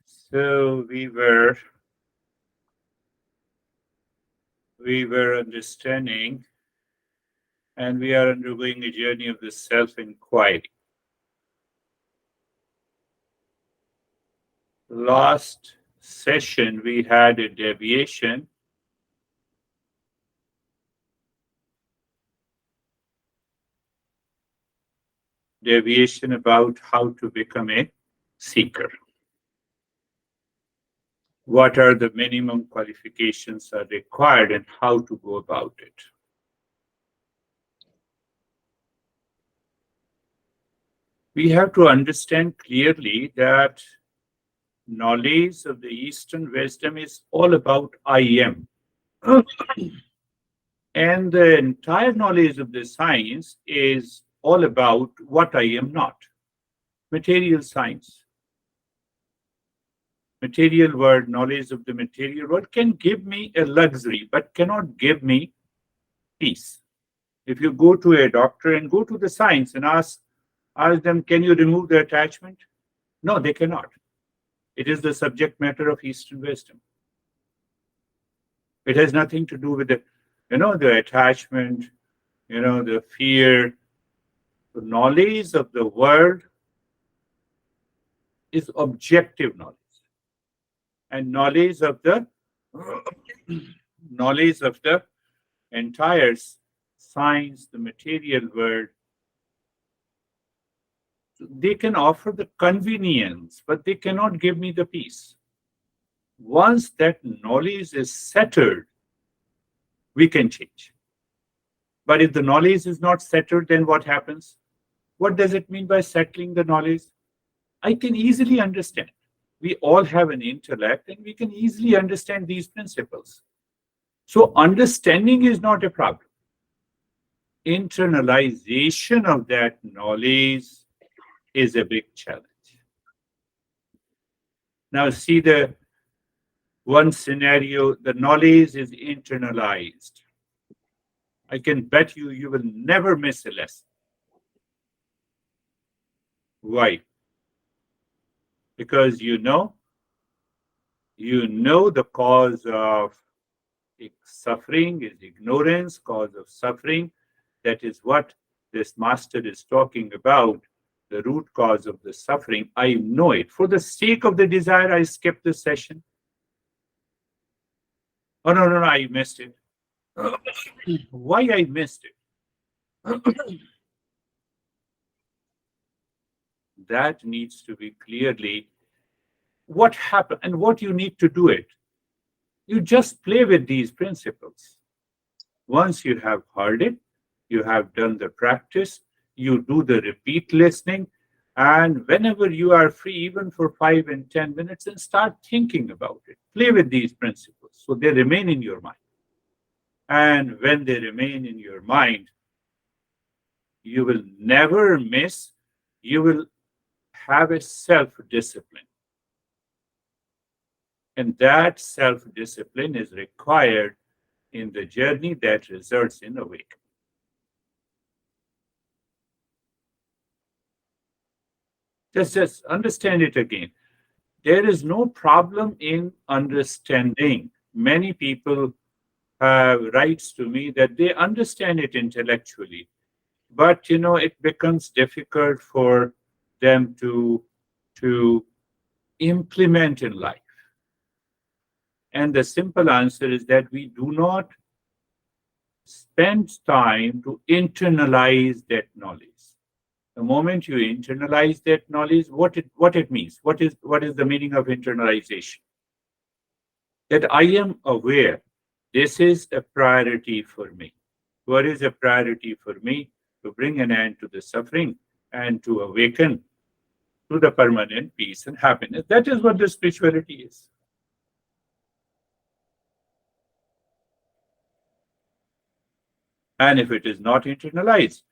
So we were understanding, and we are undergoing a journey of the self-inquiry. Last session we had a deviation about how to become a seeker. What are the minimum qualifications are required and how to go about it. We have to understand clearly that knowledge of the Eastern wisdom is all about I am. And the entire knowledge of the science is all about what I am not. Material science, material world, knowledge of the material world can give me a luxury, but cannot give me peace. If you go to a doctor and go to the science and ask them, can you remove the attachment? No, they cannot. It is the subject matter of Eastern wisdom. It has nothing to do with the attachment, the fear. The knowledge of the world is objective knowledge. And knowledge of the entire science, the material world, they can offer the convenience, but they cannot give me the peace. Once that knowledge is settled, we can change. But if the knowledge is not settled, then what happens? What does it mean by settling the knowledge? I can easily understand. We all have an intellect and we can easily understand these principles. So understanding is not a problem. Internalization of that knowledge is a big challenge. Now see the one scenario, the knowledge is internalized. I can bet you will never miss a lesson. Why? Because you know the cause of suffering is ignorance, cause of suffering. That is what this master is talking about, the root cause of the suffering. I know it. For the sake of the desire, I skipped the session. Oh, no, I missed it. Why I missed it? That needs to be clearly what happened and what you need to do it. You just play with these principles. Once you have heard it, you have done the practice, you do the repeat listening, and whenever you are free, even for 5 and 10 minutes, and start thinking about it. Play with these principles so they remain in your mind. And when they remain in your mind, you will never miss, you will have a self-discipline. And that self-discipline is required in the journey that results in awakening. Just understand it again. There is no problem in understanding. Many people writes to me that they understand it intellectually, but it becomes difficult for them to implement in life. And the simple answer is that we do not spend time to internalize that knowledge. The moment you internalize that knowledge, what it means, what is the meaning of internalization? That I am aware this is a priority for me. What is a priority for me? To bring an end to the suffering and to awaken to the permanent peace and happiness. That is what the spirituality is. And if it is not internalized,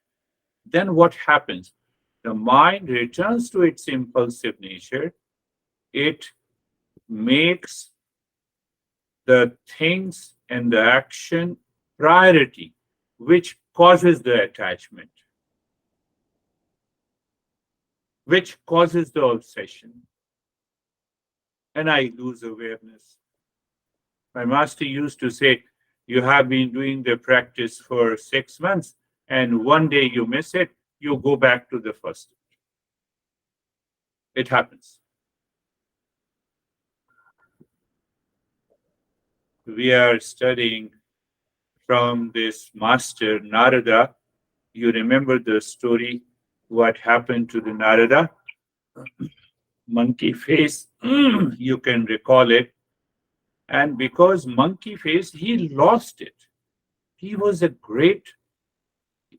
then what happens? The mind returns to its impulsive nature. It makes the things and the action priority, which causes the attachment, which causes the obsession. and I lose awareness. My master used to say, you have been doing the practice for 6 months, and one day you miss it, you go back to the first. It happens. We are studying from this master Narada. You remember the story, what happened to the Narada? Monkey face, you can recall it. And because monkey face, he lost it. He was a great,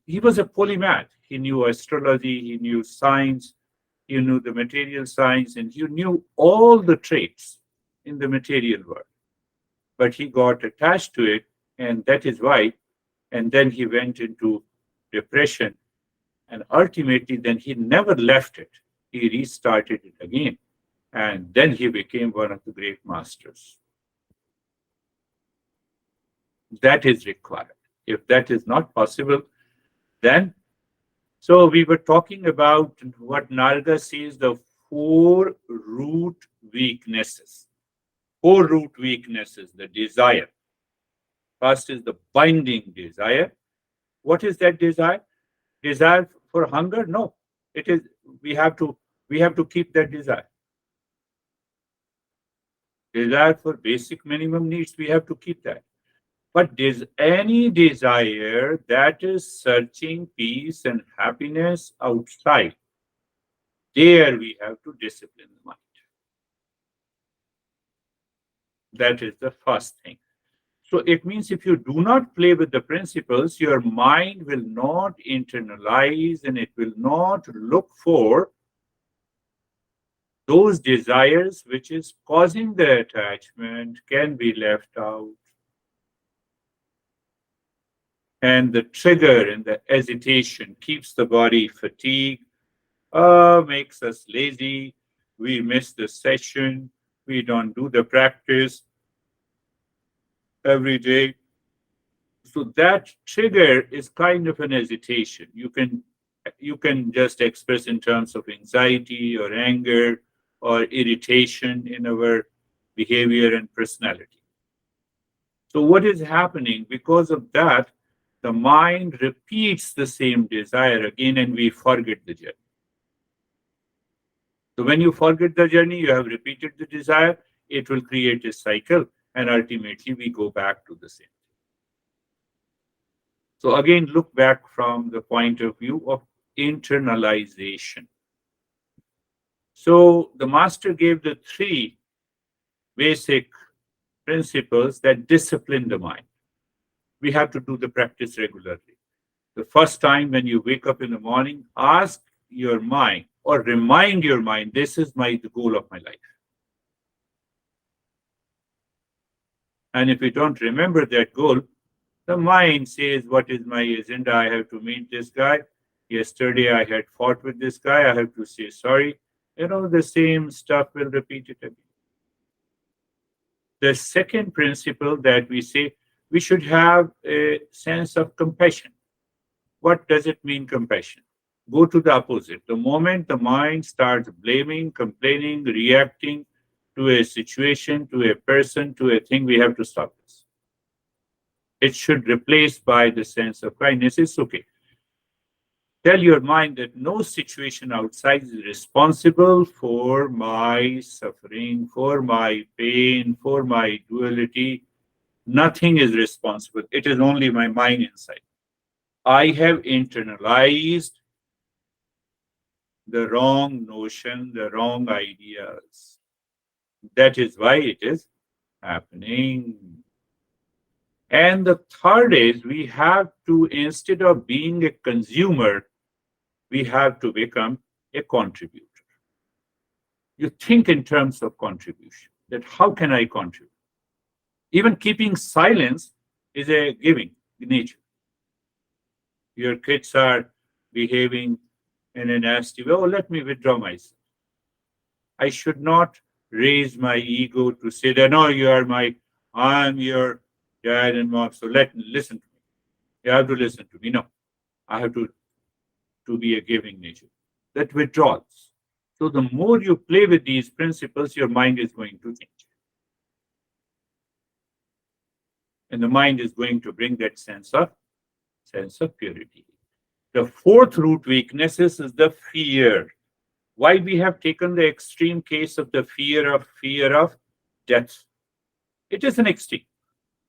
he was a polymath. He knew astrology, he knew science, he knew the material science, and he knew all the traits in the material world. But he got attached to it, and that is why. And then he went into depression, and ultimately, then he never left it. He restarted it again, and then he became one of the great masters. That is required. If that is not possible, then so we were talking about what Narada says the four root weaknesses. Four root weaknesses, the desire. First is the binding desire. What is that desire? Desire for hunger? No. It is we have to we have to keep that desire. Desire for basic minimum needs, we have to keep that. But there's any desire that is searching peace and happiness outside, there we have to discipline the mind. That is the first thing. So it means if you do not play with the principles, your mind will not internalize and it will not look for those desires which is causing the attachment can be left out. And the trigger and the agitation keeps the body fatigued, makes us lazy. We miss the session. We don't do the practice every day. So that trigger is kind of an agitation. You can just express in terms of anxiety or anger or irritation in our behavior and personality. So what is happening because of that? The mind repeats the same desire again, and we forget the journey. So when you forget the journey, you have repeated the desire, it will create a cycle, and ultimately we go back to the same. So again, look back from the point of view of internalization. So the master gave the three basic principles that discipline the mind. We have to do the practice regularly. The first time when you wake up in the morning, ask your mind or remind your mind, this is the goal of my life. And if you don't remember that goal, the mind says, what is my agenda? I have to meet this guy. Yesterday I had fought with this guy. I have to say sorry. The same stuff will repeat it again. The second principle that we say, we should have a sense of compassion. What does it mean, compassion? Go to the opposite. The moment the mind starts blaming, complaining, reacting to a situation, to a person, to a thing, we have to stop this. It should replace by the sense of kindness. It's okay. Tell your mind that no situation outside is responsible for my suffering, for my pain, for my duality. Nothing is responsible. It is only my mind inside. I have internalized the wrong notion, the wrong ideas. That is why it is happening. And the third is we have to, instead of being a consumer, we have to become a contributor. You think in terms of contribution, that how can I contribute? Even keeping silence is a giving nature. Your kids are behaving in a nasty way. Oh, let me withdraw myself. I should not raise my ego to say that, no, I'm your dad and mom, so listen to me. You have to listen to me. No, I have to be a giving nature. That withdraws. So the more you play with these principles, your mind is going to change. And the mind is going to bring that sense of purity. The fourth root weakness is the fear. Why we have taken the extreme case of the fear of death? It is an extreme.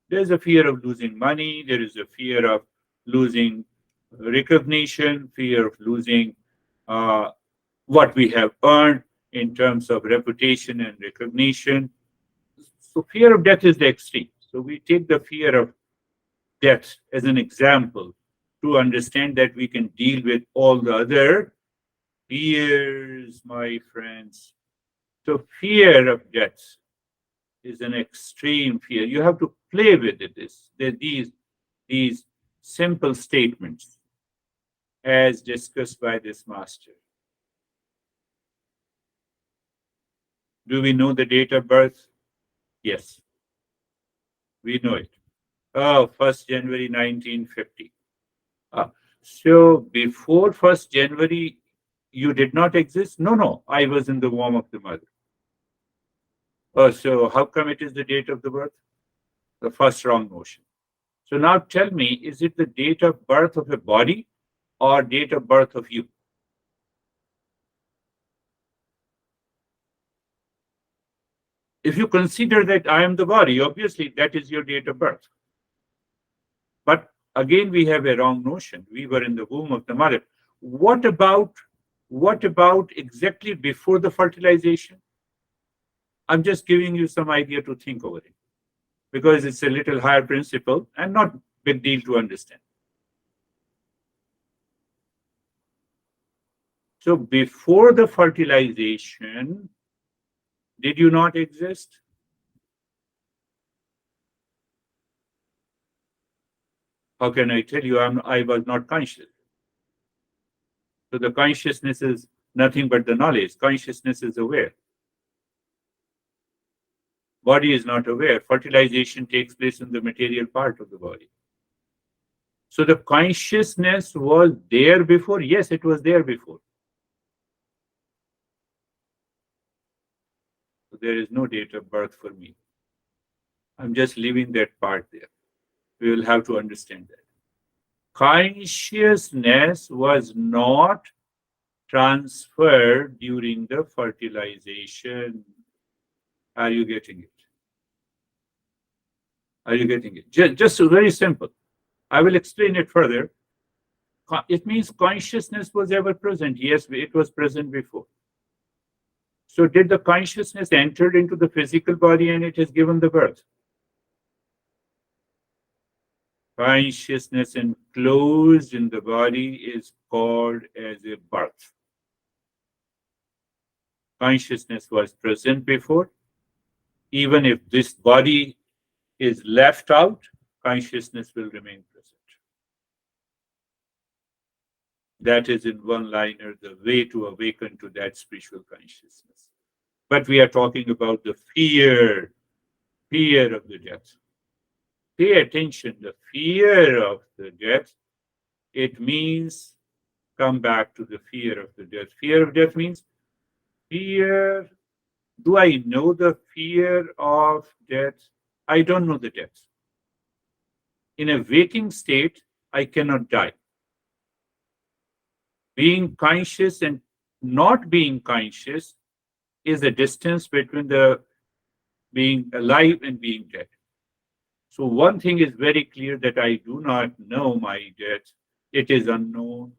There is a fear of losing money. There is a fear of losing recognition, fear of losing what we have earned in terms of reputation and recognition. So fear of death is the extreme. So we take the fear of death as an example to understand that we can deal with all the other fears, my friends. So fear of death is an extreme fear. You have to play with it. These simple statements as discussed by this master. Do we know the date of birth? Yes, we know it. Oh, 1st January 1950. So before 1st January, you did not exist? No, I was in the womb of the mother. Oh, so how come it is the date of the birth? The first wrong notion. So now tell me, is it the date of birth of a body or date of birth of you? If you consider that I am the body, obviously that is your date of birth. But again, we have a wrong notion. We were in the womb of the mother. What about exactly before the fertilization? I'm just giving you some idea to think over it because it's a little higher principle and not big deal to understand. So before the fertilization, did you not exist? How can I tell you I was not conscious? So the consciousness is nothing but the knowledge. Consciousness is aware. Body is not aware. Fertilization takes place in the material part of the body. So the consciousness was there before? Yes, it was there before. So there is no date of birth for me. I'm just leaving that part there. We will have to understand that. Consciousness was not transferred during the fertilization. Are you getting it? Are you getting it? Just very simple. I will explain it further. It means consciousness was ever present. Yes, it was present before. So did the consciousness enter into the physical body and it has given the birth? Consciousness enclosed in the body is called as a birth. Consciousness was present before. Even if this body is left out, consciousness will remain present. That is in one liner the way to awaken to that spiritual consciousness. But we are talking about the fear of the death. Pay attention, the fear of the death, it means come back to the fear of the death. Fear of death means fear. Do I know the fear of death? I don't know the death. In a waking state, I cannot die. Being conscious and not being conscious is a distance between the being alive and being dead. So one thing is very clear that I do not know my death. It is unknown.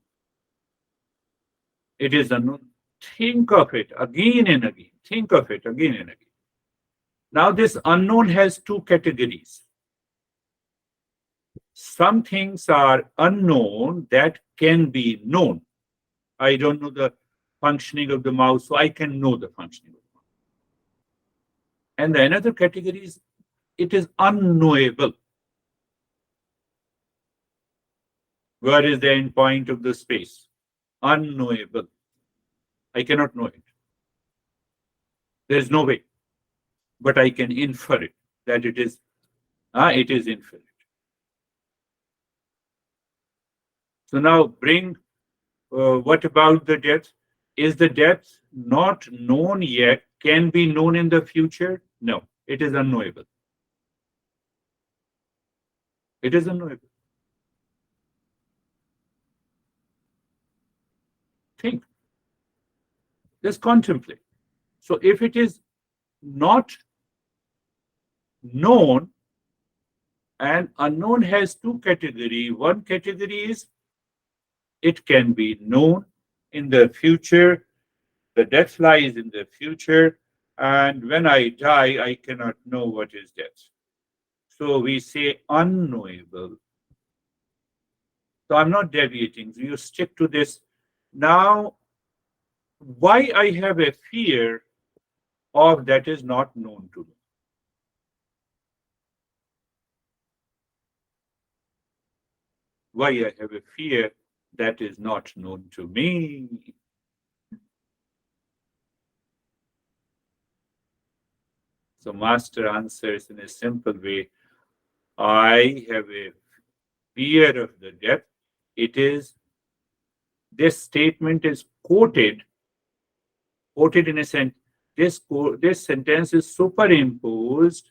It is unknown. Think of it again and again. Think of it again and again. Now this unknown has two categories. Some things are unknown that can be known. I don't know the functioning of the mouse, so I can know the functioning of the mouse. And the another category is it is unknowable. Where is the end point of the space? Unknowable. I cannot know it. There is no way. But I can infer it, that it is infinite. So now bring, what about the death? Is the death not known yet, can be known in the future? No, it is unknowable. It is unknowable. Think, just contemplate. So if it is not known, and unknown has two categories. One category is it can be known in the future, the death lies in the future, and when I die, I cannot know what is death. So we say unknowable. So I'm not deviating. You stick to this. Now, why I have a fear of that is not known to me? Why I have a fear that is not known to me? So Master answers in a simple way. I have a fear of the death. It is, this statement is quoted in a sense. This sentence is superimposed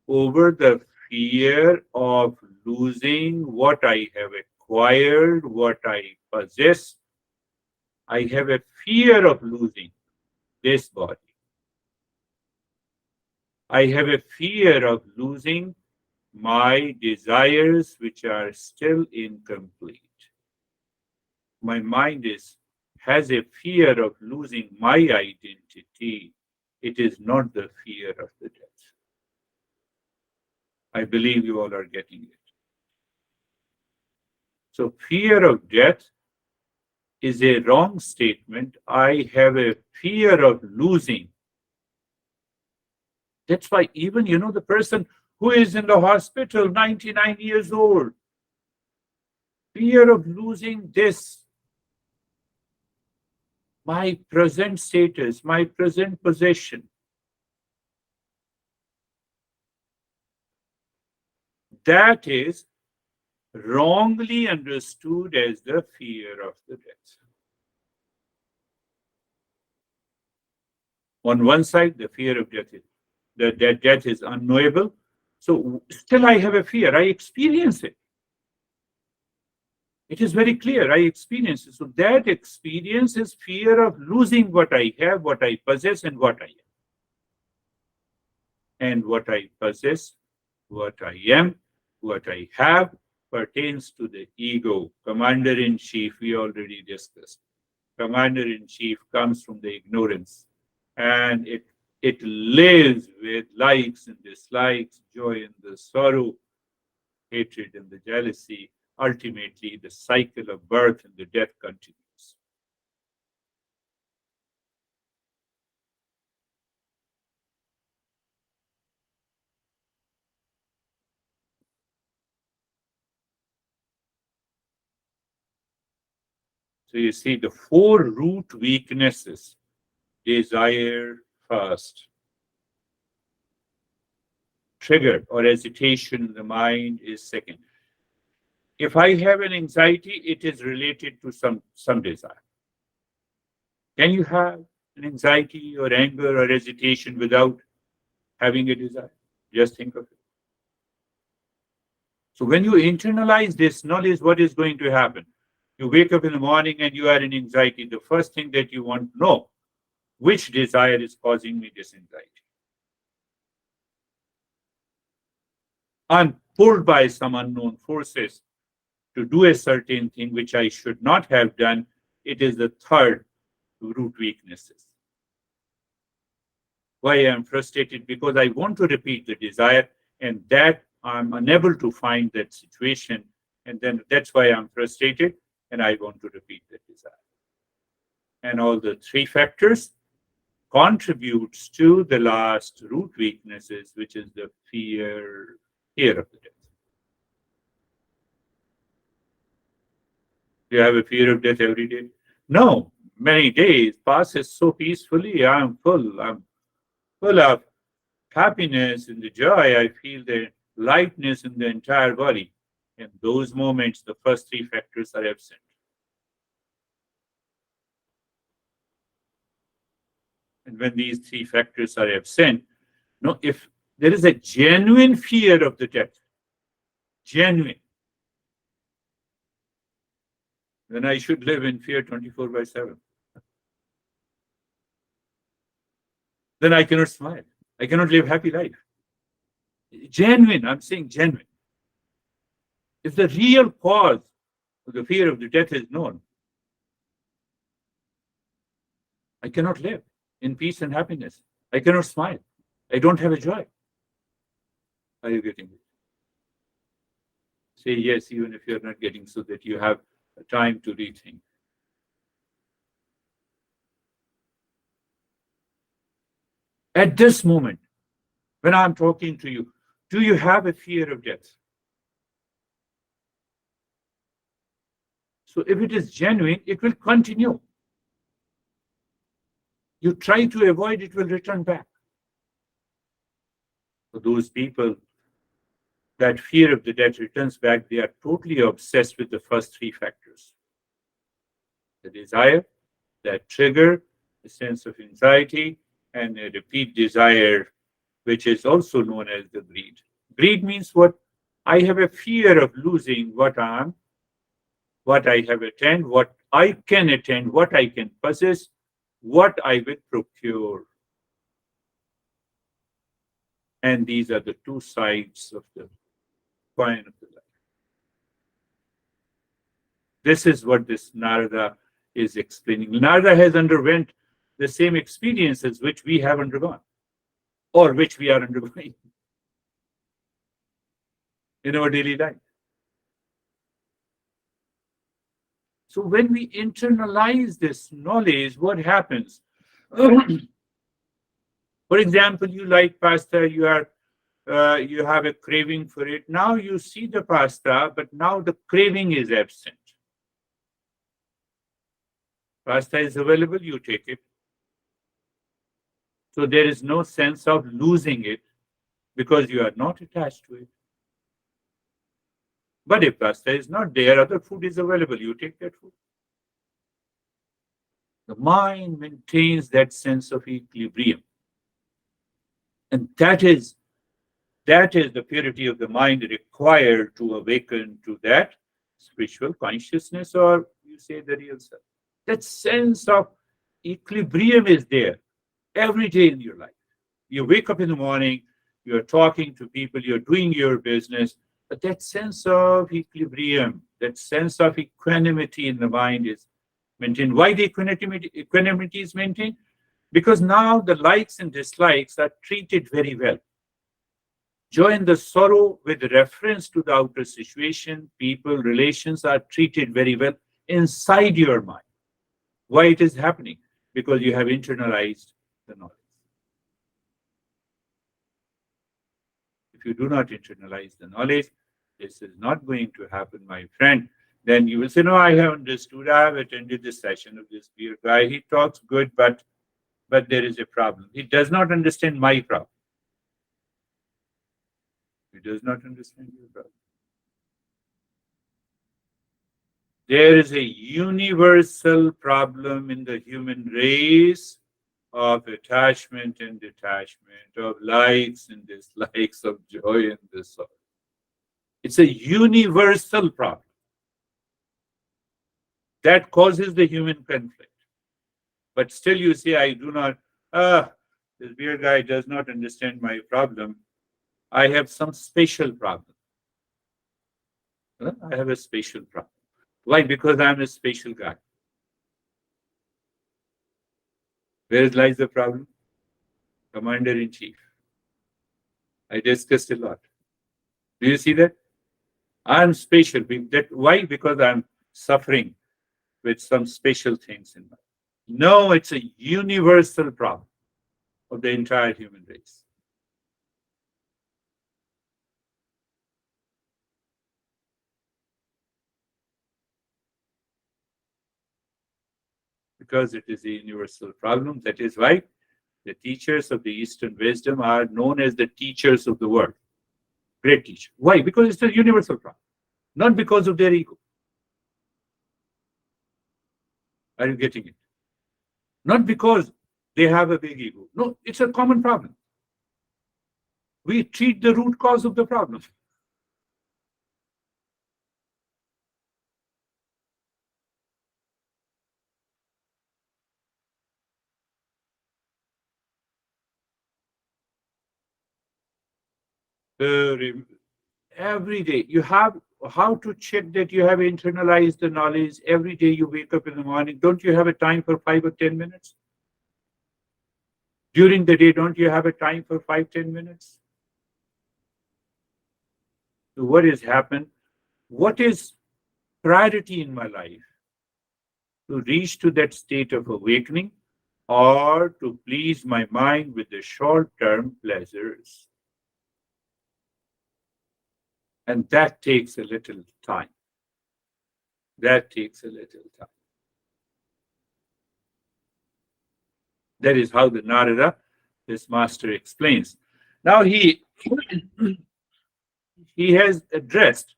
over the fear of losing what I have acquired, what I possess. I have a fear of losing this body. I have a fear of losing my desires, which are still incomplete. My mind has a fear of losing my identity. It is not the fear of the death. I believe you all are getting it. So fear of death is a wrong statement. I have a fear of losing. That's why even, the person who is in the hospital, 99 years old, fear of losing this, my present status, my present possession. That is wrongly understood as the fear of the death. On one side, the fear of death is that death is unknowable. So still I have a fear. I experience it. It is very clear. I experience it. So that experience is fear of losing what I have, what I possess, and what I am. And what I possess, what I am, what I have pertains to the ego. Commander in chief, we already discussed. Commander in chief comes from the ignorance, and it lives with likes and dislikes, joy and the sorrow, hatred and the jealousy. Ultimately, the cycle of birth and the death continues. So you see the four root weaknesses: desire first, trigger or hesitation in the mind is second. If I have an anxiety, it is related to some desire. Can you have an anxiety or anger or hesitation without having a desire? Just think of it. So when you internalize this knowledge, what is going to happen? You wake up in the morning and you are in anxiety. The first thing that you want to know, which desire is causing me this anxiety? I'm pulled by some unknown forces to do a certain thing which I should not have done. It is the third root weaknesses. Why I am frustrated? Because I want to repeat the desire, and that I'm unable to find that situation, and then that's why I'm frustrated, and I want to repeat the desire. And all the three factors contributes to the last root weaknesses, which is the fear of the death. Do you have a fear of death every day? No. Many days passes so peacefully. I'm full of happiness and the joy. I feel the lightness in the entire body. In those moments, the first three factors are absent. And when these three factors are absent, no, if there is a genuine fear of the death, genuine, then I should live in fear 24/7. Then I cannot smile. I cannot live happy life. Genuine, I'm saying genuine. If the real cause of the fear of the death is known, I cannot live in peace and happiness. I cannot smile. I don't have a joy. Are you getting it? Say yes, even if you're not getting, so that you have time to rethink. At this moment, when I'm talking to you, do you have a fear of death? So if it is genuine, it will continue. You try to avoid, it will return back. For those people, that fear of the death returns back, they are totally obsessed with the first three factors. The desire, that trigger, the sense of anxiety, and a repeat desire, which is also known as the greed. Greed means what? I have a fear of losing what I am, what I have attained, what I can attain, what I can possess, what I will procure. And these are the two sides of the coin of the life. This is what this Narada is explaining. Narada has underwent the same experiences which we have undergone, or which we are undergoing in our daily life. So when we internalize this knowledge, what happens? For example, you like pasta, you have a craving for it. Now you see the pasta, but now the craving is absent. Pasta is available, you take it. So there is no sense of losing it because you are not attached to it. But if pasta is not there, other food is available, you take that food. The mind maintains that sense of equilibrium. And that is the purity of the mind required to awaken to that spiritual consciousness, or you say the real self. That sense of equilibrium is there every day in your life. You wake up in the morning, you're talking to people, you're doing your business, but that sense of equilibrium, that sense of equanimity in the mind is maintained. Why the equanimity is maintained? Because now the likes and dislikes are treated very well. Joy and the sorrow with reference to the outer situation, people, relations are treated very well inside your mind. Why it is happening? Because you have internalized the knowledge. If you do not internalize the knowledge, this is not going to happen, my friend. Then you will say, no, I have understood. I have attended this session of this beer guy. He talks good, but there is a problem. He does not understand my problem. He does not understand your problem. There is a universal problem in the human race of attachment and detachment, of likes and dislikes, of joy and the sorrow. It's a universal problem that causes the human conflict. But still you say, I do not, this beer guy does not understand my problem. I have some special problem. I have a special problem. Why? Because I'm a special guy. Where lies the problem? Commander-in-Chief. I discussed a lot. Do you see that? I'm special. Why? Because I'm suffering with some special things in life. No, it's a universal problem of the entire human race. Because it is a universal problem. That is why the teachers of the Eastern wisdom are known as the teachers of the world. Great teacher. Why? Because it's a universal problem. Not because of their ego. Are you getting it? Not because They have a big ego. No, it's a common problem. We treat the root cause of the problem. Uh, every day you have how to check that you have internalized the knowledge. Every day you wake up in the morning, don't you have a time for 5 or 10 minutes? During the day, don't you have a time for 5, 10 minutes? So what has happened? What is priority in my life? To reach to that state of awakening, or to please my mind with the short-term pleasures? And that takes a little time. That takes a little time. That is how the Narada, this master, explains. Now he has addressed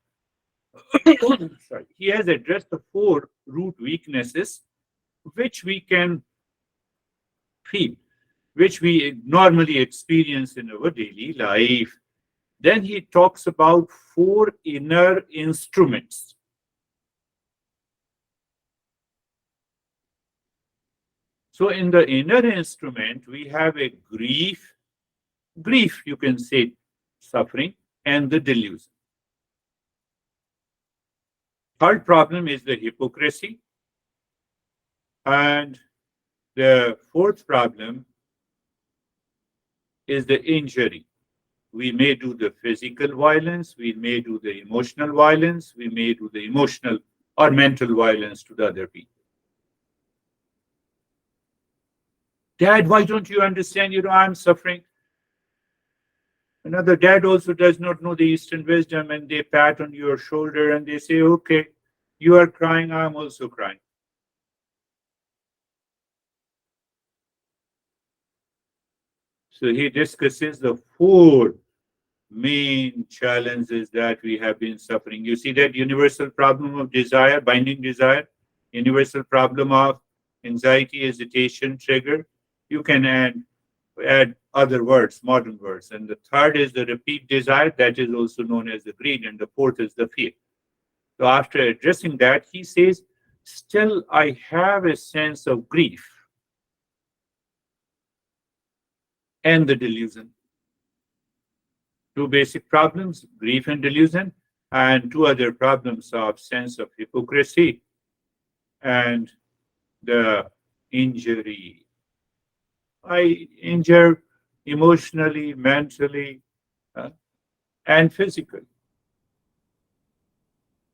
sorry, he has addressed the 4 root weaknesses which we can feel, which we normally experience in our daily life. Then he talks about 4 inner instruments. So in the inner instrument, we have a grief, you can say, suffering, and the delusion. Third problem is the hypocrisy. And the fourth problem is the injury. We may do the physical violence, we may do the emotional violence, we may do the emotional or mental violence to the other people. Dad, why don't you understand? I'm suffering. Another dad also does not know the Eastern wisdom, and they pat on your shoulder and they say, okay, you are crying, I'm also crying. So he discusses the 4 main challenges that we have been suffering. You see that universal problem of desire, binding desire, universal problem of anxiety, hesitation, trigger. You can add other words, modern words. And the third is the repeat desire, that is also known as the greed. And the fourth is the fear. So after addressing that, he says, still I have a sense of grief and the delusion. 2 basic problems, grief and delusion, and 2 other problems of sense of hypocrisy and the injury. I injure emotionally, mentally, and physically.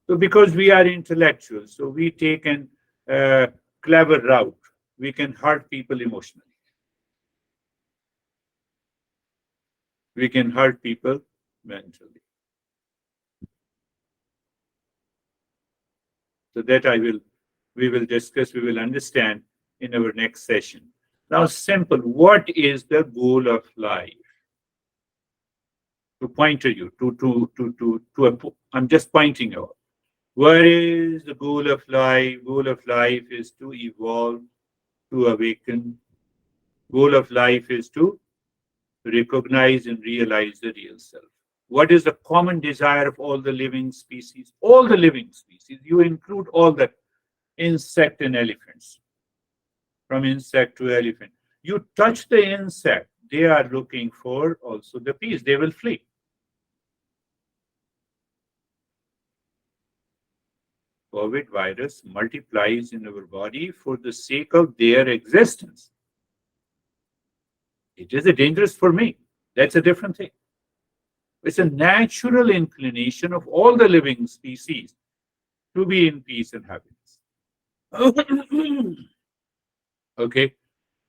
So because we are intellectuals, so we take an clever route. We can hurt people emotionally. We can hurt people mentally. So that we will discuss, we will understand in our next session. Now, simple, what is the goal of life? To point to you, I'm just pointing out. What is the goal of life? Goal of life is to evolve, to awaken. Goal of life is to recognize and realize the real self. What is the common desire of all the living species? All the living species, you include all the insect and elephants. From insect to elephant. You touch the insect, they are looking for also the peace. They will flee. COVID virus multiplies in our body for the sake of their existence. It is a dangerous for me. That's a different thing. It's a natural inclination of all the living species to be in peace and happiness. Okay.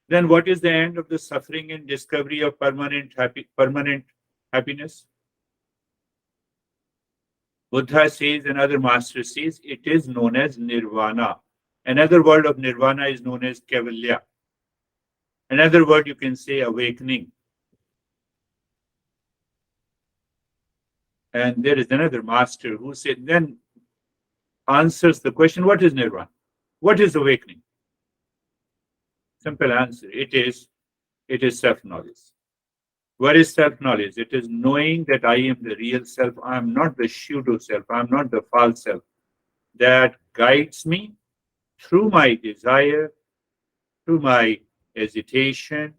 Then what is the end of the suffering and discovery of permanent happiness? Buddha says, another master says, it is known as nirvana. Another word of nirvana is known as kaivalya. Another word you can say awakening. And there is another master who said, then answers the question, what is nirvana? What is awakening? Simple answer. It is self-knowledge. What is self-knowledge? It is knowing that I am the real self. I am not the pseudo self. I am not the false self. That guides me through my desire, through my hesitation,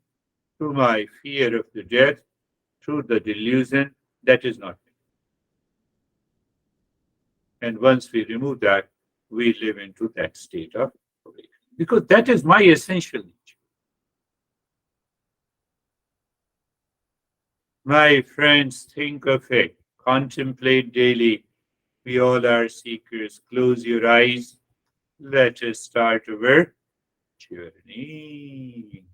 through my fear of the death, through the delusion. That is not me. And once we remove that, we live into that state of awakening. Because that is my essential nature. My friends, think of it. Contemplate daily. We all are seekers. Close your eyes. Let us start our journey.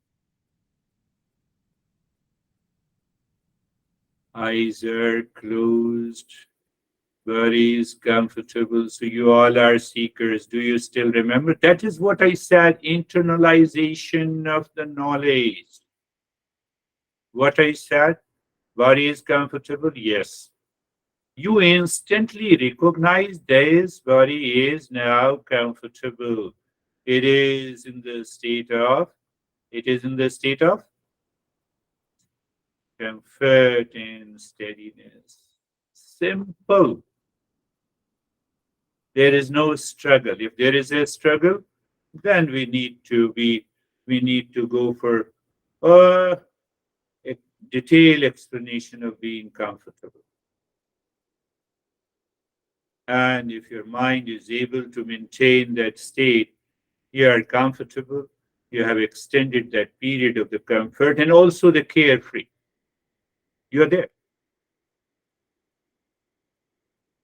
Eyes are closed. Body is comfortable. So you all are seekers. Do you still remember? That is what I said, internalization of the knowledge. What I said, body is comfortable. Yes. You instantly recognize this body is now comfortable. It is in the state of, it is in the state of comfort and steadiness. Simple. There is no struggle. If there is a struggle, then we need to go for a detailed explanation of being comfortable. And if your mind is able to maintain that state, you are comfortable, you have extended that period of the comfort and also the carefree. You are there.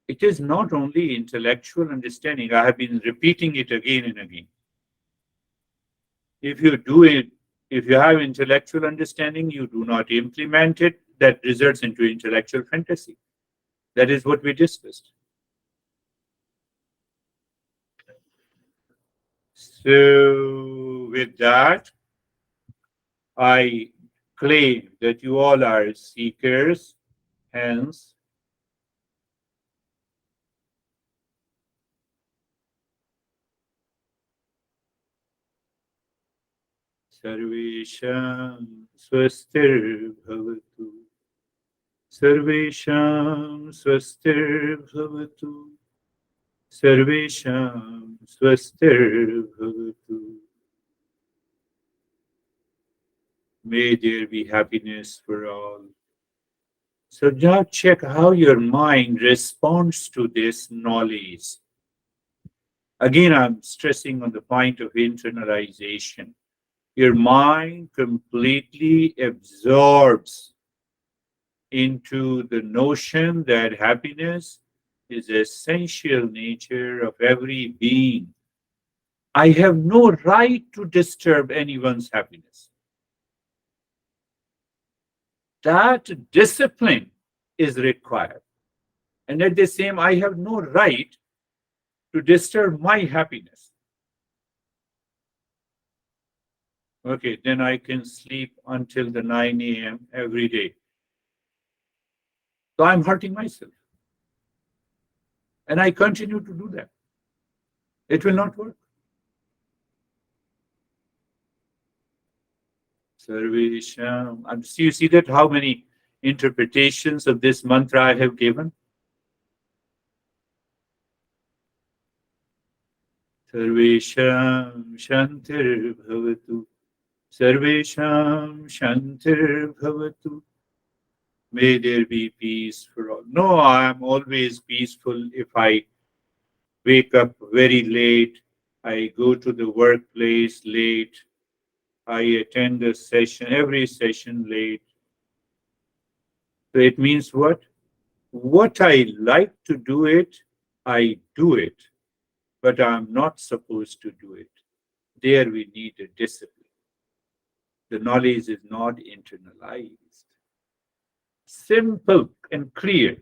It is not only intellectual understanding. I have been repeating it again and again. If you do it, if you have intellectual understanding, you do not implement it, that results into intellectual fantasy. That is what we discussed. So, with that, I claim that you all are seekers, hence, Sarvesham Swastir Bhavatu. Sarvesham Swastir Bhavatu. Sarvesham Swastir Bhavatu. May there be happiness for all. So now check how your mind responds to this knowledge. Again, I'm stressing on the point of internalization. Your mind completely absorbs into the notion that happiness is the essential nature of every being. I have no right to disturb anyone's happiness. That discipline is required. And at the same, I have no right to disturb my happiness. Okay, then I can sleep until the 9 a.m. every day. So I'm hurting myself. And I continue to do that. It will not work. Sarvesham. So you see that how many interpretations of this mantra I have given? Sarvesham Shantir Bhavatu. Sarvesham Shantir Bhavatu. May there be peace for all. No, I am always peaceful if I wake up very late. I go to the workplace late. I attend the session, every session late. So it means what? What I like to do it, I do it, but I'm not supposed to do it. There we need a discipline. The knowledge is not internalized. Simple and clear.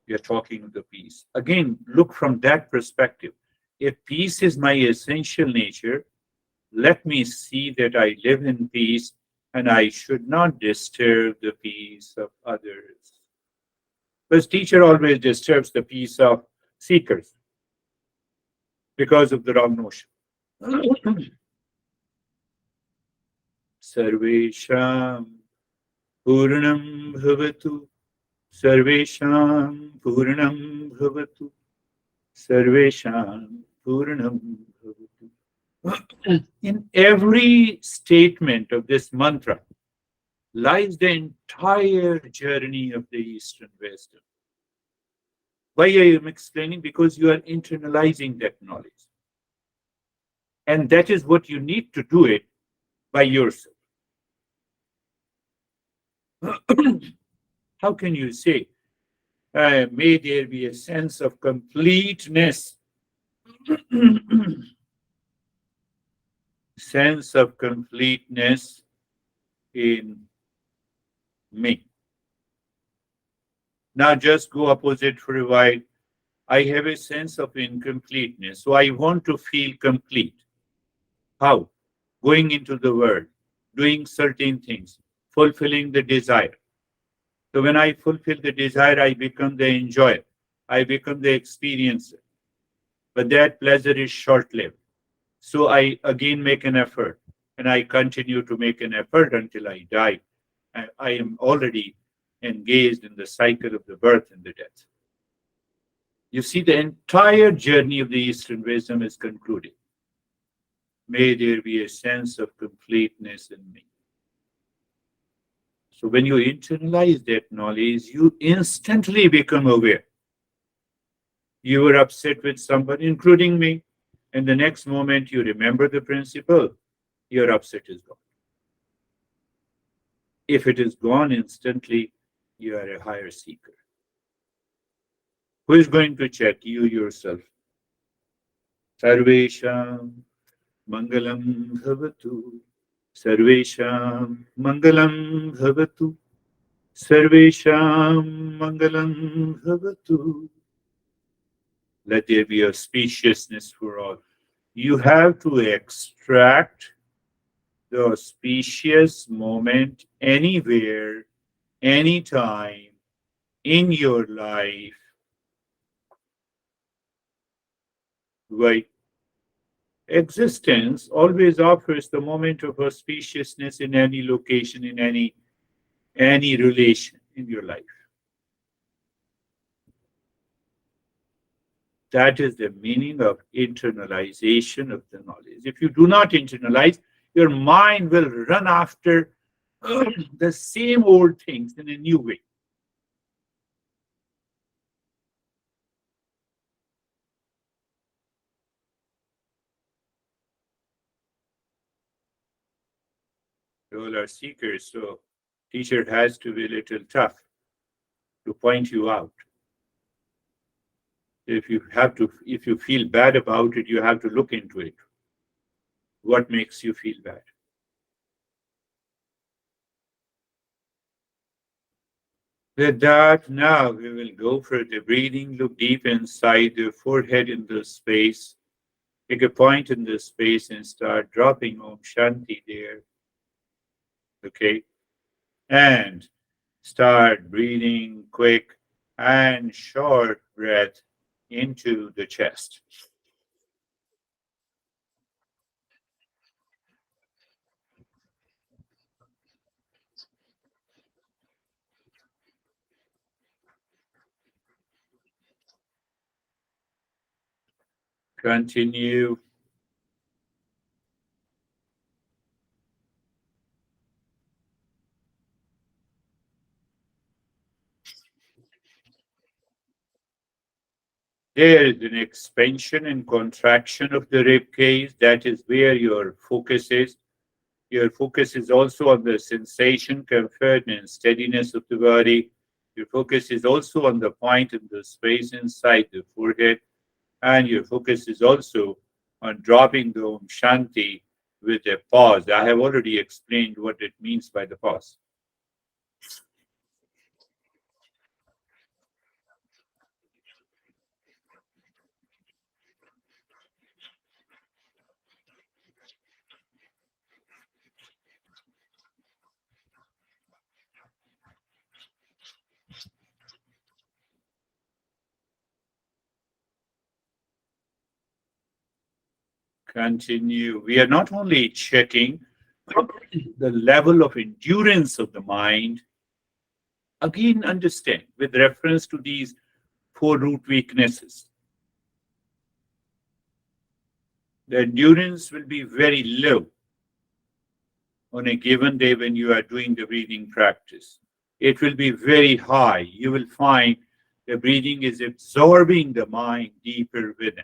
We are talking of the peace. Again, look from that perspective. If peace is my essential nature, let me see that I live in peace and I should not disturb the peace of others. Because teacher always disturbs the peace of seekers because of the wrong notion. Sarvesham Purnam Bhavatu. Sarvesham Purnam Bhavatu. Sarvesham Purnam Bhavatu. In every statement of this mantra lies the entire journey of the Eastern wisdom. Why I am explaining? Because you are internalizing that knowledge. And that is what you need to do it by yourself. How can you say, may there be a sense of completeness, sense of completeness in me? Now just go opposite for a while. I have a sense of incompleteness, so I want to feel complete. How? Going into the world, doing certain things, fulfilling the desire. So when I fulfill the desire, I become the enjoyer. I become the experiencer. But that pleasure is short-lived. So I again make an effort, and I continue to make an effort until I die. I am already engaged in the cycle of the birth and the death. You see, the entire journey of the Eastern wisdom is concluded. May there be a sense of completeness in me. So when you internalize that knowledge, you instantly become aware. You were upset with somebody, including me, and the next moment you remember the principle, your upset is gone. If it is gone instantly, you are a higher seeker. Who is going to check? You yourself. Sarvesham Mangalam Bhavatu. Sarvesham Mangalam Bhavatu. Sarvesham Mangalam Bhavatu. Let there be auspiciousness for all. You have to extract the auspicious moment anywhere, anytime in your life. Right? Existence always offers the moment of auspiciousness in any location, in any relation in your life. That is the meaning of internalization of the knowledge. If you do not internalize, your mind will run after the same old things in a new way. We all are seekers, so teacher has to be a little tough to point you out. If you feel bad about it, you have to look into it. What makes you feel bad? With that, now we will go for the breathing. Look deep inside the forehead in the space. Take a point in the space and start dropping Om Shanti there. Okay? And start breathing quick and short breath into the chest. Continue. There is an expansion and contraction of the rib cage. That is where your focus is. Your focus is also on the sensation, comfort, and steadiness of the body. Your focus is also on the point in the space inside the forehead. And your focus is also on dropping the Om Shanti with a pause. I have already explained what it means by the pause. Continue. We are not only checking the level of endurance of the mind, again, understand with reference to these four root weaknesses, the endurance will be very low on a given day when you are doing the breathing practice. It will be very high. You will find the breathing is absorbing the mind deeper within.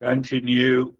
Continue.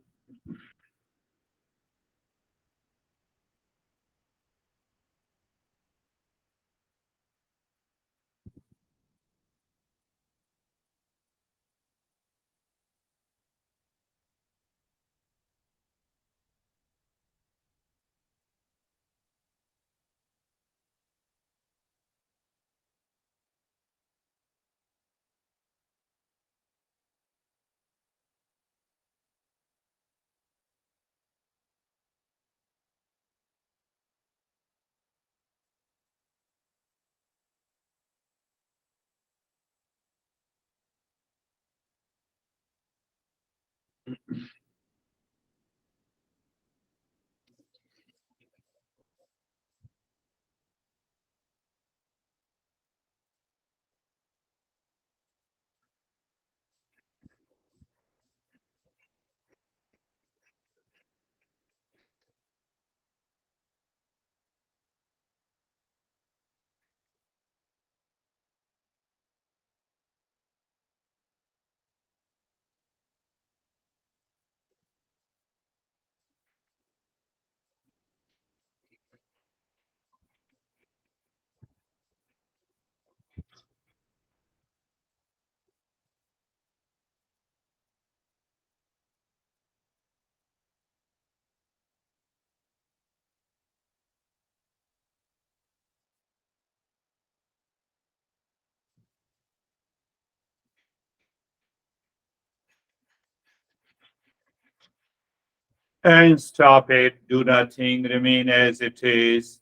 And stop it. Do nothing. Remain as it is.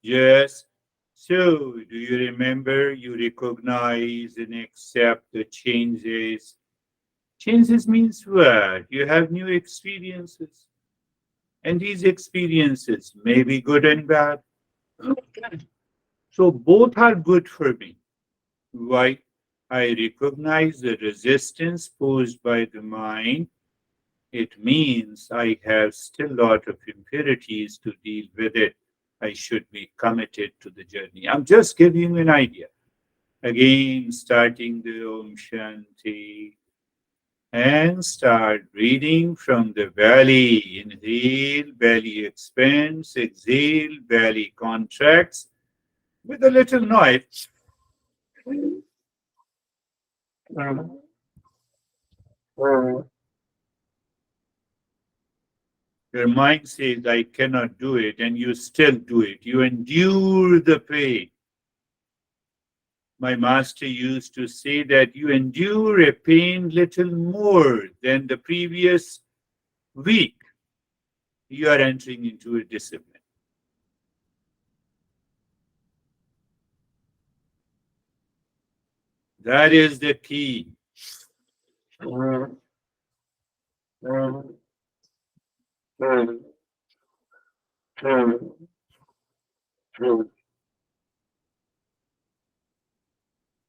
Yes. So, do you remember you recognize and accept the changes? Changes means what? You have new experiences. And these experiences may be good and bad. So, both are good for me. Why? I recognize the resistance posed by the mind. It means I have still a lot of impurities to deal with it. I should be committed to the journey. I'm just giving you an idea. Again, starting the Om Shanti and start breathing from the belly. Inhale, belly expands, exhale, belly contracts with a little noise. Your mind says, I cannot do it, and you still do it. You endure the pain. My master used to say that you endure a pain little more than the previous week. You are entering into a discipline. That is the key.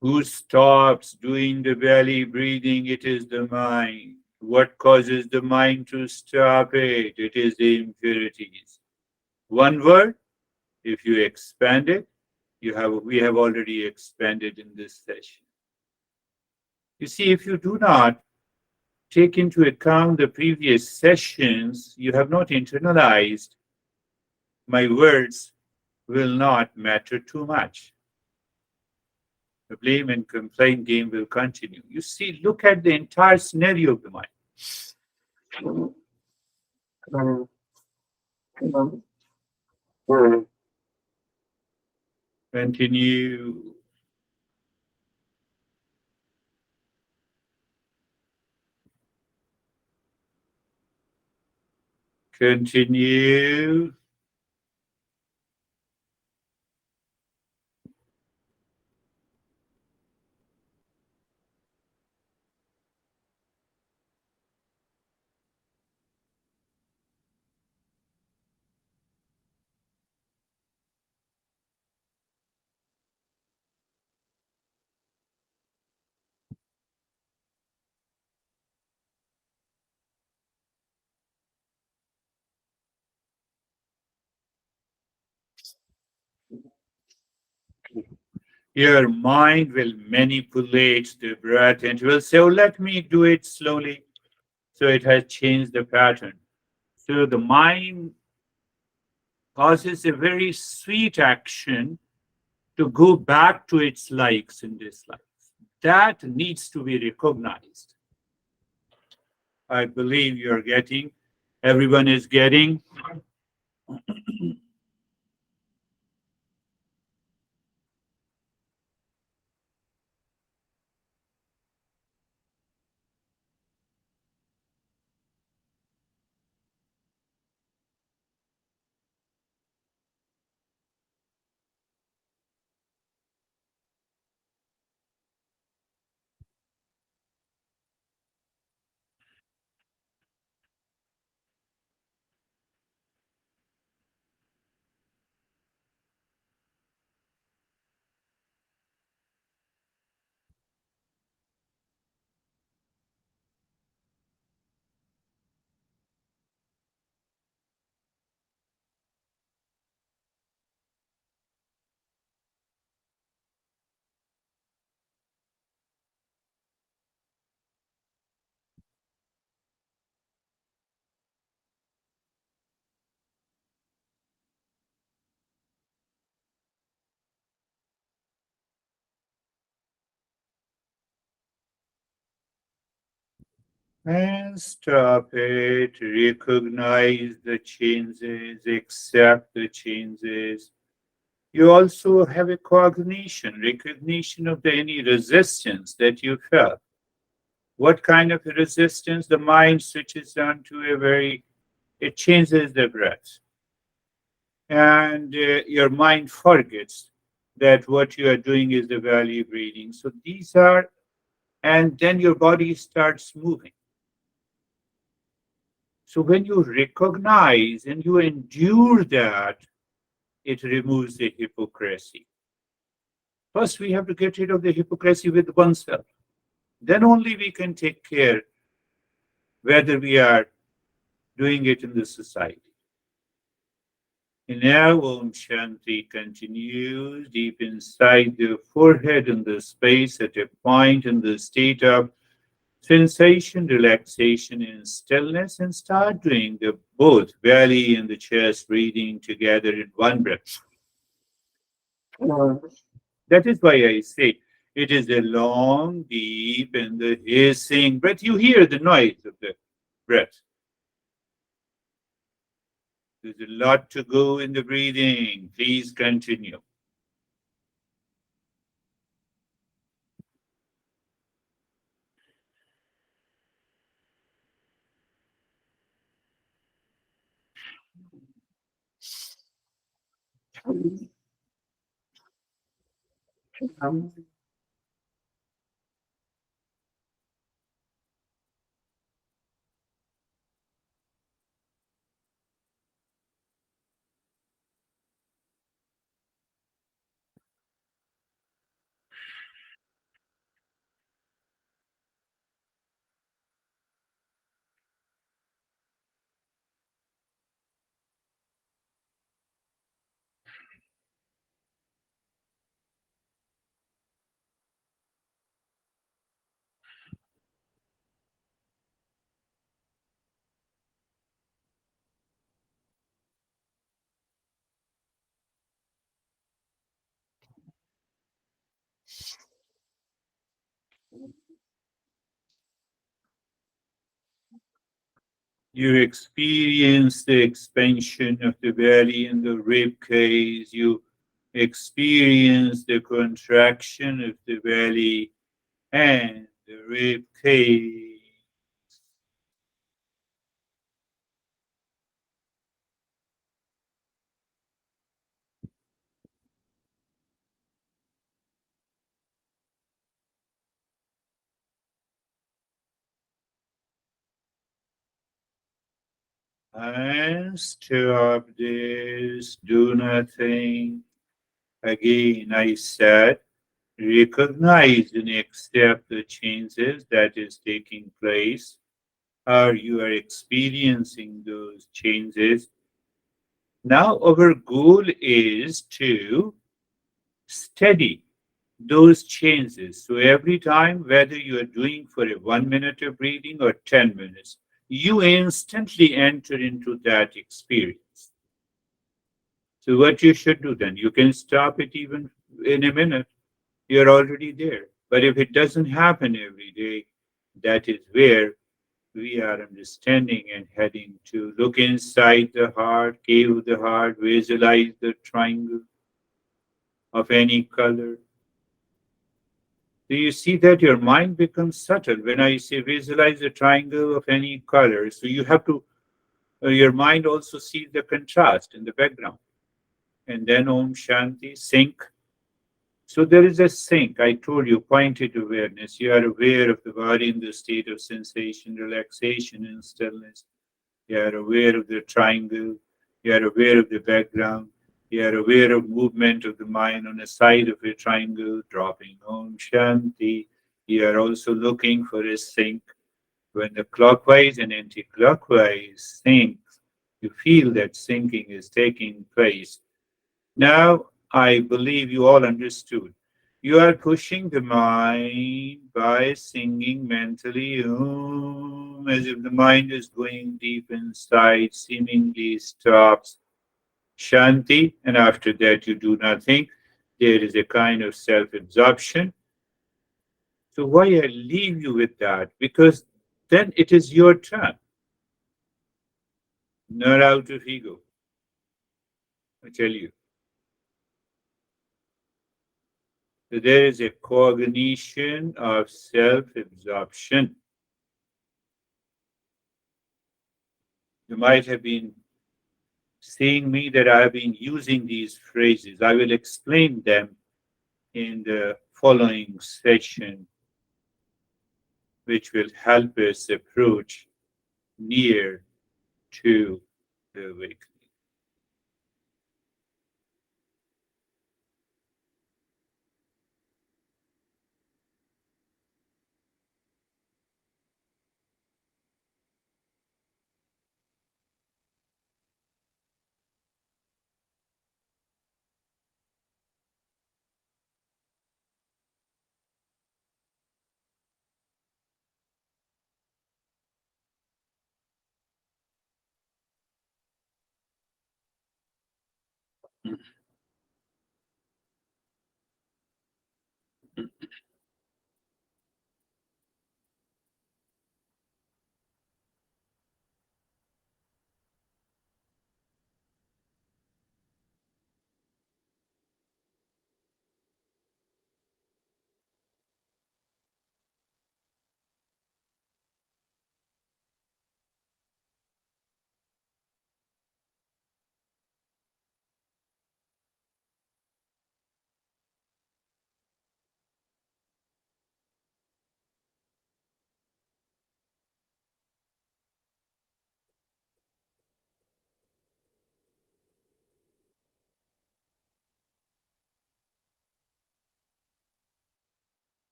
Who stops doing the belly breathing? It is the mind. What causes the mind to stop it? It is the impurities. One word, if you expand it, we have already expanded in this session. You see, if you do not take into account the previous sessions, you have not internalized my words. will not matter too much. The blame and complaint game will continue. You see, look at the entire scenario of the mind. Continue, continue. Your mind will manipulate the breath and will say, oh, let me do it slowly. So it has changed the pattern. So the mind causes a very sweet action to go back to its likes and dislikes. That needs to be recognized. I believe you're getting, everyone is getting. And stop it, recognize the changes, accept the changes. You also have a cognition, recognition of the any resistance that you felt. What kind of resistance? The mind switches on to a very, it changes the breath. And your mind forgets that what you are doing is the value breathing. So these are, and then your body starts moving. So when you recognize and you endure that, it removes the hypocrisy. First, we have to get rid of the hypocrisy with oneself. Then only we can take care whether we are doing it in the society. And now Om Shanti continues deep inside the forehead in the space at a point in the state of sensation, relaxation, and stillness, and start doing the both belly and the chest breathing together in one breath. That is why I say it is a long, deep, and the hissing breath. You hear the noise of the breath. There's a lot to go in the breathing. Please continue. You experience the expansion of the belly and the rib cage. You experience the contraction of the belly and the rib cage. And stop this. Do nothing. Again, I said, recognize and accept the changes that is taking place, or you are experiencing those changes. Now, our goal is to steady those changes. So, every time, whether you are doing for a 1 minute of breathing or 10 minutes, you instantly enter into that experience. So, what you should do then, you can stop it even in a minute, you're already there. But if it doesn't happen every day, that is where we are understanding and heading to look inside the heart, cave of the heart, visualize the triangle of any color. Do you see that your mind becomes subtle when I say visualize a triangle of any color? So you have to, your mind also sees the contrast in the background. And then Om Shanti, sync. So there is a sync. I told you, pointed awareness. You are aware of the body in the state of sensation, relaxation, and stillness. You are aware of the triangle. You are aware of the background. You are aware of movement of the mind on the side of a triangle, dropping Om Shanti. You are also looking for a sync. When the clockwise and anti-clockwise syncs, you feel that syncing is taking place. Now, I believe you all understood. You are pushing the mind by singing mentally, as if the mind is going deep inside, seemingly stops. Shanti, and after that you do nothing. There is a kind of self absorption. So, why I leave you with that? Because then it is your turn, not out of ego. I tell you. So, there is a cognition of self absorption. You might have been seeing me that I have been using these phrases. I will explain them in the following session, which will help us approach near to the awakening.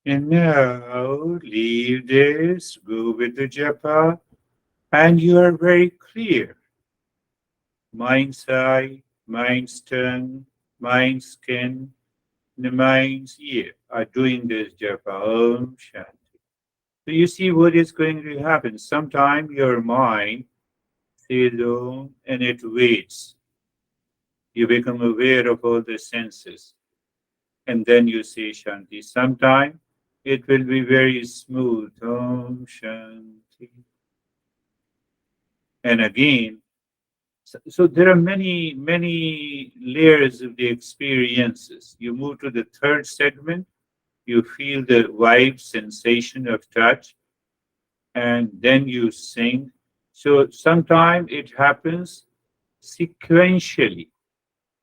And now leave this, go with the japa, and you are very clear. Mind's eye, mind's tongue, mind's skin, the mind's ear are doing this japa. Om Shanti. So you see what is going to happen. Sometime your mind still, and it waits. You become aware of all the senses, and then you say Shanti. Sometime it will be very smooth. Om Shanti. And again, so there are many, many layers of the experiences. You move to the third segment, you feel the vibe, sensation of touch, and then you sing. So sometimes it happens sequentially,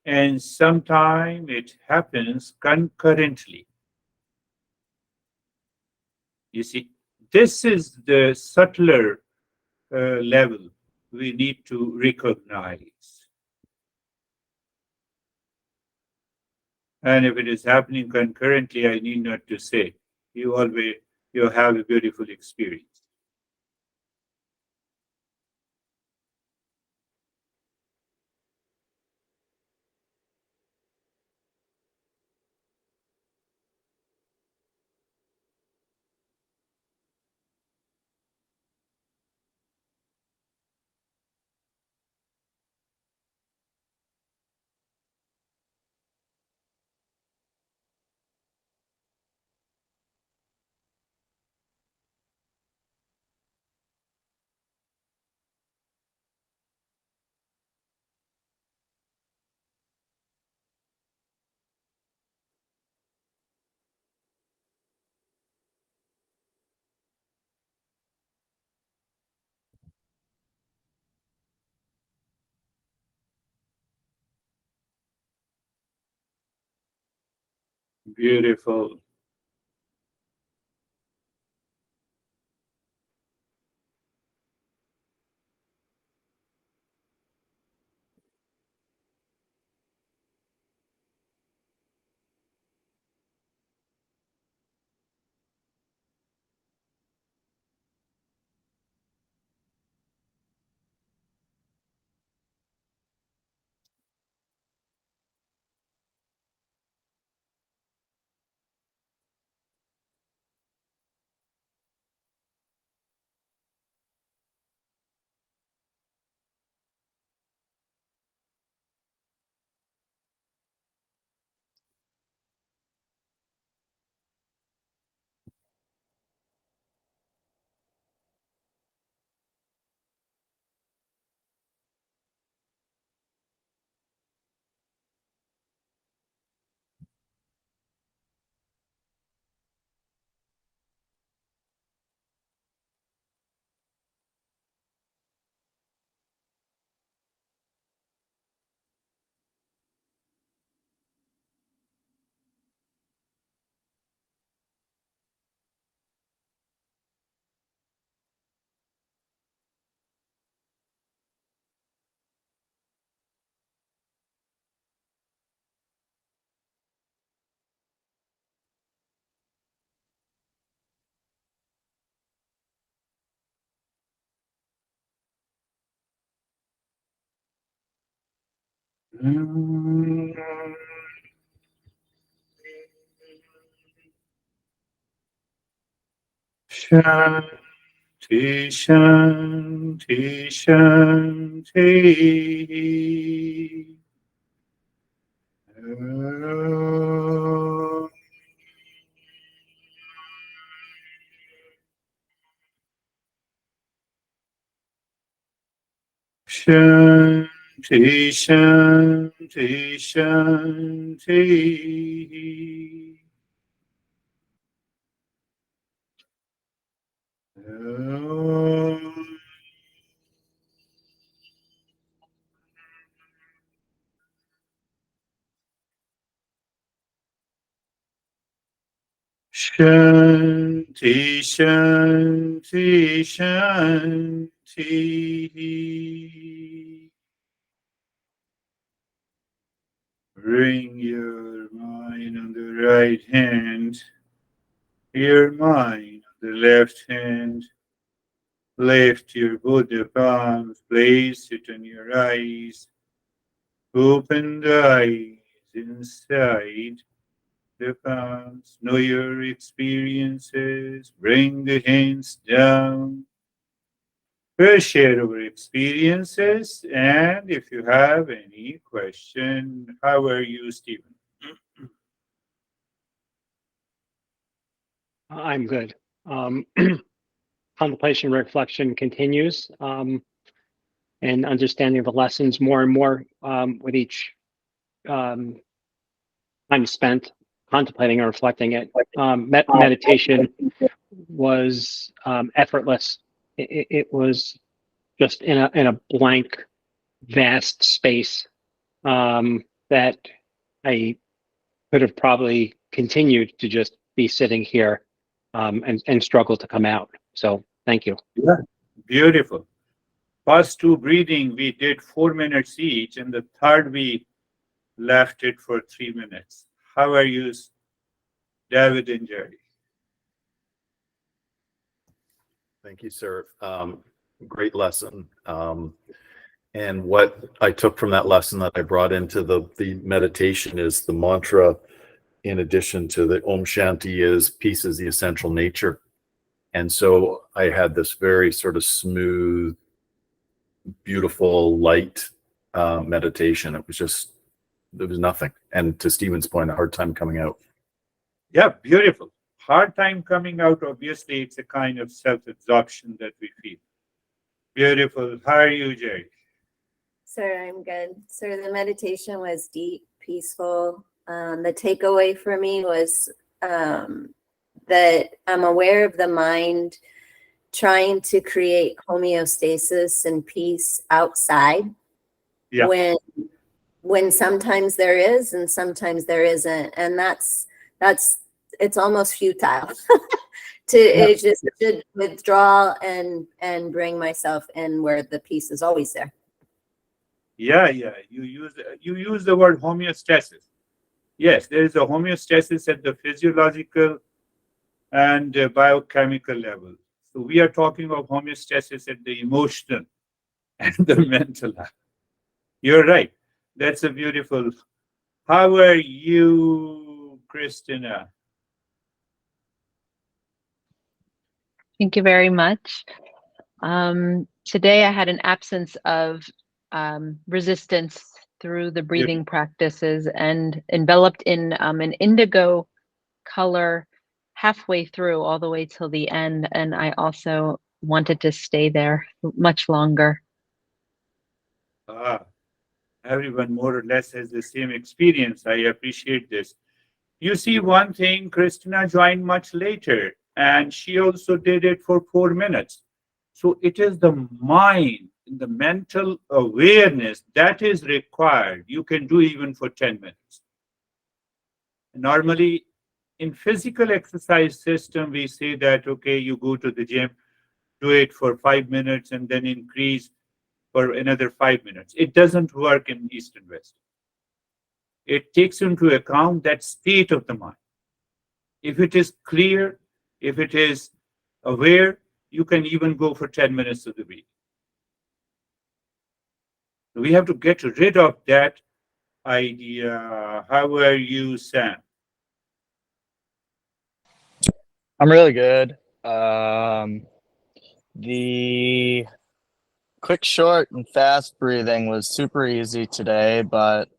and sometimes it happens concurrently. You see, this is the subtler level we need to recognize. And if it is happening concurrently, I need not to say, you always you have a beautiful experience. Beautiful. Shanti, Shanti, Shanti. Om Shanti, Shanti, Shanti. Om Shanti, Shanti, Shanti. Bring your mind on the right hand, your mind on the left hand. Lift your Buddha palms, place it on your eyes. Open the eyes inside the palms. Know your experiences. Bring the hands down. We'll share our experiences, and if you have any question, how are you, Stephen? I'm good. Contemplation reflection continues, and understanding the lessons more and more with each time spent contemplating and reflecting it. Meditation was effortless. It was just in a blank, vast space that I could have probably continued to just be sitting here and struggle to come out. So thank you. Yeah, beautiful. First two breathing, we did 4 minutes each, and the third we left it for 3 minutes. How are you, David and Jerry? Thank you, sir. Great lesson. And what I took from that lesson that I brought into the meditation is the mantra, in addition to the Om Shanti, is peace is the essential nature. And so I had this very sort of smooth, beautiful, light meditation. It was nothing. And to Stephen's point, a hard time coming out. Yeah, beautiful. Hard time coming out, obviously, it's a kind of self-absorption that we feel. Beautiful. How are you, Jerry? Sir, I'm good. Sir, the meditation was deep, peaceful. The takeaway for me was that I'm aware of the mind trying to create homeostasis and peace outside. Yeah. When sometimes there is and sometimes there isn't. And it's almost futile it just should withdraw and bring myself in where the peace is always there. Yeah. You use the word homeostasis. Yes, there is a homeostasis at the physiological and biochemical level. So we are talking of homeostasis at the emotional and the mental level. You're right. That's a beautiful. How are you, Christina? Thank you very much. Today I had an absence of resistance through the breathing practices and enveloped in an indigo color halfway through all the way till the end. And I also wanted to stay there much longer. Everyone more or less has the same experience. I appreciate this. You see, one thing, Christina joined much later, and she also did it for 4 minutes. So it is the mind, the mental awareness that is required. You can do even for 10 minutes. Normally, in physical exercise system, we say that, okay, you go to the gym, do it for 5 minutes, and then increase for another 5 minutes. It doesn't work in East and West. It takes into account that state of the mind. If it is clear, if it is aware, you can even go for 10 minutes of the week. We have to get rid of that idea. How are you, Sam? I'm really good. The quick, short, and fast breathing was super easy today, but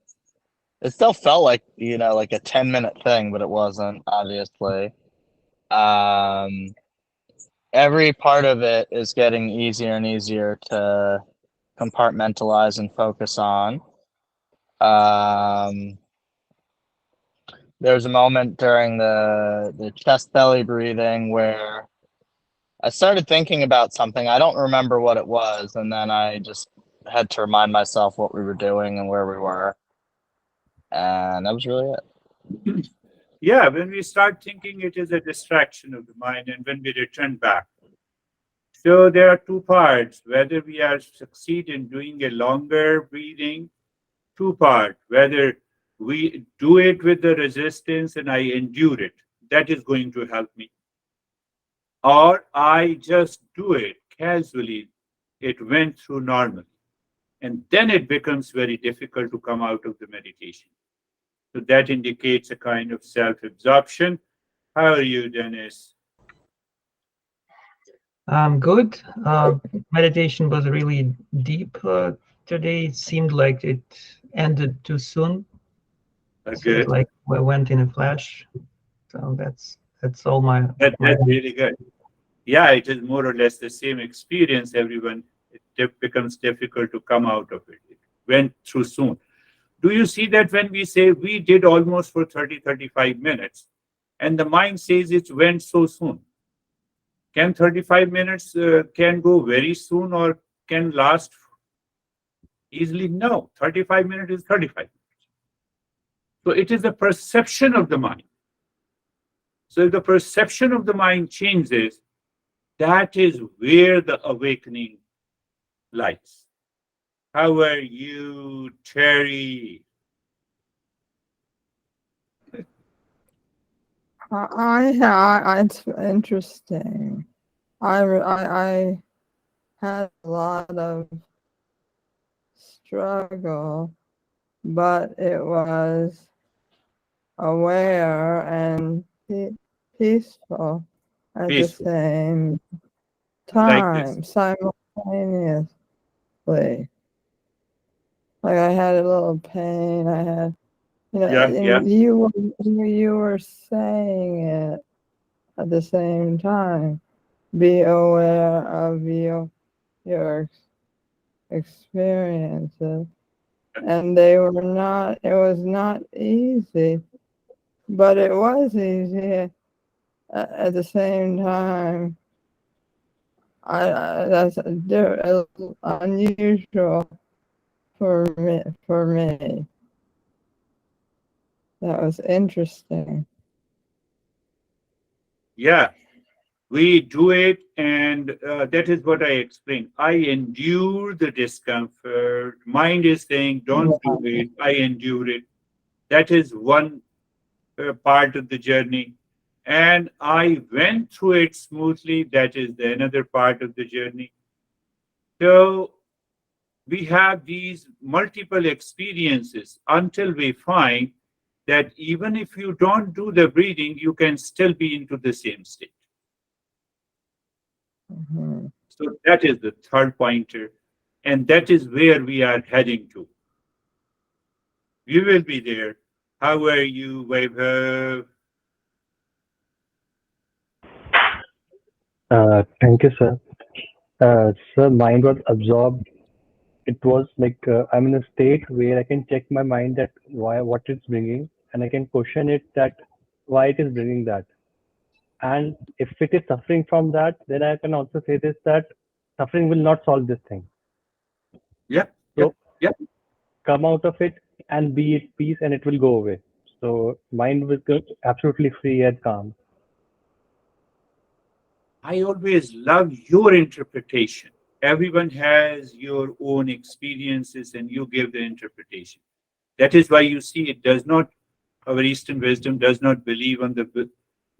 it still felt like, like a 10-minute thing, but it wasn't, obviously. Every part of it is getting easier and easier to compartmentalize and focus on. There was a moment during the chest belly breathing where I started thinking about something. I don't remember what it was, and then I just had to remind myself what we were doing and where we were. And that was really it. Yeah, when we start thinking, it is a distraction of the mind, and when we return back. So there are two parts, whether we are succeed in doing a longer breathing, two parts, whether we do it with the resistance and I endure it, that is going to help me. Or I just do it casually, it went through normally. And then it becomes very difficult to come out of the meditation. So that indicates a kind of self-absorption. How are you, Dennis? Good. Meditation was really deep today. It seemed like it ended too soon. So it Good. like went in a flash. So that's all my. That's really good. Yeah, it is more or less the same experience. Everyone, it becomes difficult to come out of it. It went through soon. Do you see that when we say we did almost for 30, 35 minutes, and the mind says it went so soon? Can 35 minutes can go very soon or can last easily? No, 35 minutes is 35 minutes. So it is the perception of the mind. So if the perception of the mind changes, that is where the awakening lies. How are you, Terry? It's interesting. I had a lot of struggle, but it was aware and peaceful at Peaceful. the same Like this. time, simultaneously. Like I had a little pain. I had, Yeah, yeah. and you were saying it at the same time. Be aware of your experiences, and they were not. It was not easy, but it was easy at the same time. That's unusual for me. That was interesting. Yeah, we do it, and that is what I explained. I endure the discomfort. Mind is saying, don't do it. I endure it. That is one part of the journey. And I went through it smoothly. That is the another part of the journey. So we have these multiple experiences until we find that even if you don't do the breathing, you can still be into the same state. Mm-hmm. So that is the third pointer, and that is where we are heading to. We will be there. How are you, Vaibhav? Thank you, sir. Sir, mind was absorbed. It was like I'm in a state where I can check my mind that what it's bringing, and I can question it that why it is bringing that. And if it is suffering from that, then I can also say this that suffering will not solve this thing. Yeah, So yeah. come out of it and be at peace, and it will go away. So mind will go absolutely free and calm. I always love your interpretation. Everyone has your own experiences, and you give the interpretation. That is why you see it does not, our Eastern wisdom does not believe on the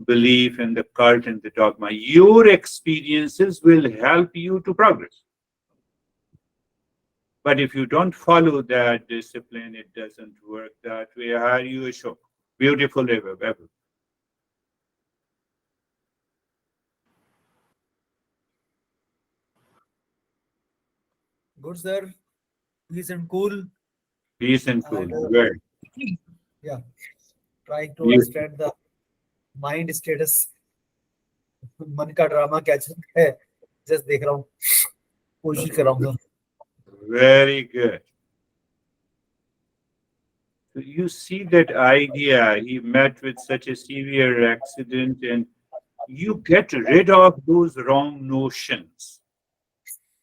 belief and the cult and the dogma. Your experiences will help you to progress. But if you don't follow that discipline, it doesn't work that way. How are you, Ashok? Beautiful ever. Good, sir. Peace and cool. Peace and cool. And Good. yeah, trying to You- understand the mind status. मन का drama क्या चल रहा है just देख रहा हूँ कोशिश कर रहा हूँ Very good. So you see that idea. He met with such a severe accident, and you get rid of those wrong notions.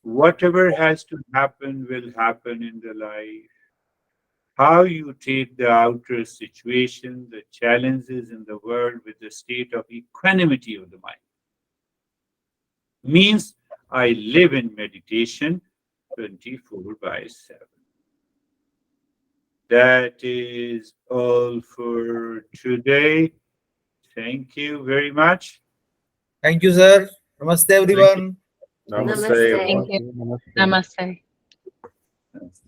Whatever has to happen will happen in the life. How you take the outer situation, the challenges in the world with the state of equanimity of the mind means I live in meditation 24/7. That is all for today. Thank you very much. Thank you, sir. Namaste, everyone. Namaste. Namaste. Thank you. Namaste. Namaste. Thanks.